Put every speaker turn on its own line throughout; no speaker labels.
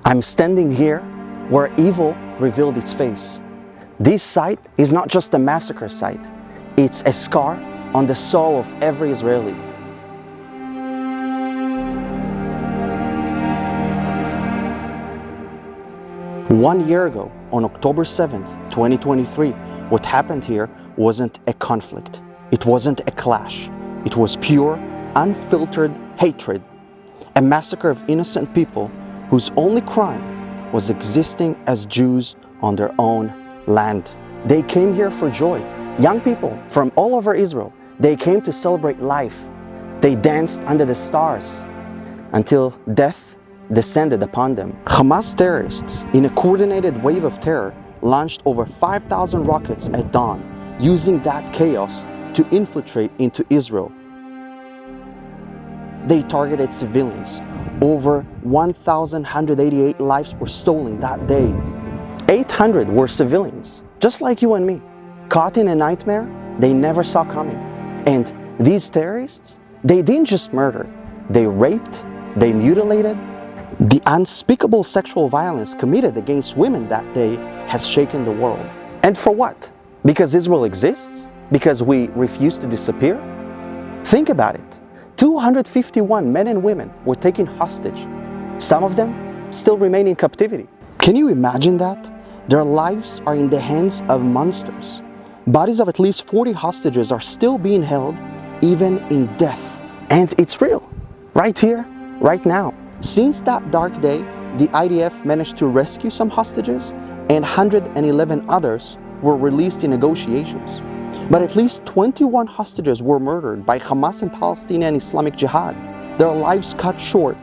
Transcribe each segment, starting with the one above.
I'm standing here where evil revealed its face. This site is not just a massacre site, it's a scar on the soul of every Israeli. One year ago, on October 7th, 2023, what happened here wasn't a conflict. It wasn't a clash. It was pure, unfiltered hatred. A massacre of innocent people whose only crime was existing as Jews on their own land. They came here for joy. Young people from all over Israel, they came to celebrate life. They danced under the stars until death descended upon them. Hamas terrorists, in a coordinated wave of terror, launched over 5,000 rockets at dawn, using that chaos to infiltrate into Israel. They targeted civilians. Over 1,188 lives were stolen that day. 800 were civilians, just like you and me, caught in a nightmare they never saw coming. And these terrorists, they didn't just murder, they raped, they mutilated. The unspeakable sexual violence committed against women that day has shaken the world. And for what? Because Israel exists? Because we refuse to disappear? Think about it. 251 men and women were taken hostage. Some of them still remain in captivity. Can you imagine that? Their lives are in the hands of monsters. Bodies of at least 40 hostages are still being held, even in death. And it's real, right here, right now. Since that dark day, the IDF managed to rescue some hostages, and 111 others were released in negotiations. But at least 21 hostages were murdered by Hamas and Palestinian Islamic Jihad, their lives cut short,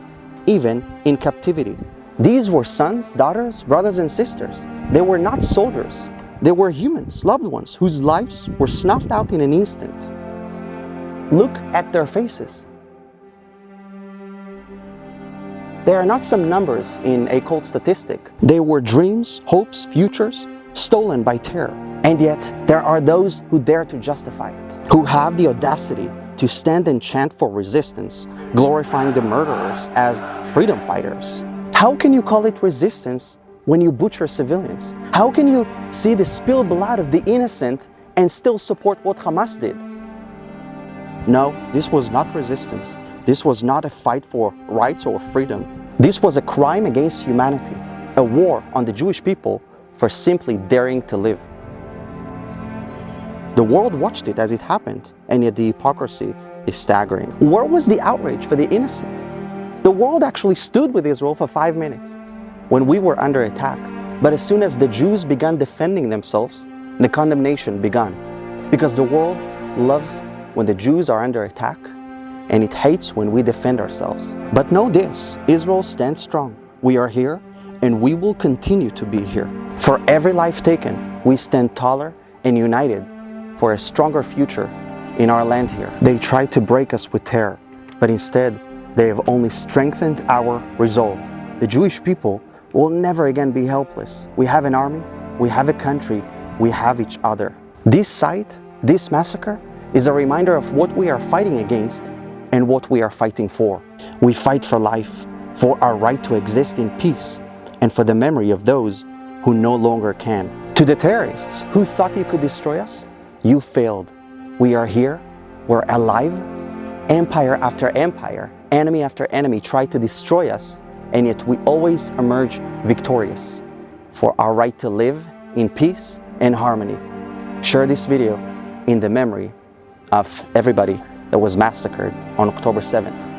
even in captivity. These were sons, daughters, brothers and sisters. They were not soldiers. They were humans, loved ones, whose lives were snuffed out in an instant. Look at their faces. They are not some numbers in a cold statistic. They were dreams, hopes, futures, stolen by terror. And yet, there are those who dare to justify it, who have the audacity to stand and chant for resistance, glorifying the murderers as freedom fighters. How can you call it resistance when you butcher civilians? How can you see the spilled blood of the innocent and still support what Hamas did? No, this was not resistance. This was not a fight for rights or freedom. This was a crime against humanity, a war on the Jewish people for simply daring to live. The world watched it as it happened, and yet the hypocrisy is staggering. Where was the outrage for the innocent? The world actually stood with Israel for 5 minutes when we were under attack. But as soon as the Jews began defending themselves, the condemnation began. Because the world loves when the Jews are under attack, and it hates when we defend ourselves. But know this, Israel stands strong. We are here, and we will continue to be here. For every life taken, we stand taller and united for a stronger future in our land here. They tried to break us with terror, but instead, they have only strengthened our resolve. The Jewish people will never again be helpless. We have an army, we have a country, we have each other. This site, this massacre, is a reminder of what we are fighting against and what we are fighting for. We fight for life, for our right to exist in peace, and for the memory of those who no longer can. To the terrorists who thought you could destroy us, you failed. We are here, we're alive. Empire after empire, enemy after enemy tried to destroy us, and yet we always emerge victorious for our right to live in peace and harmony. Share this video in the memory of everybody that was massacred on October 7th.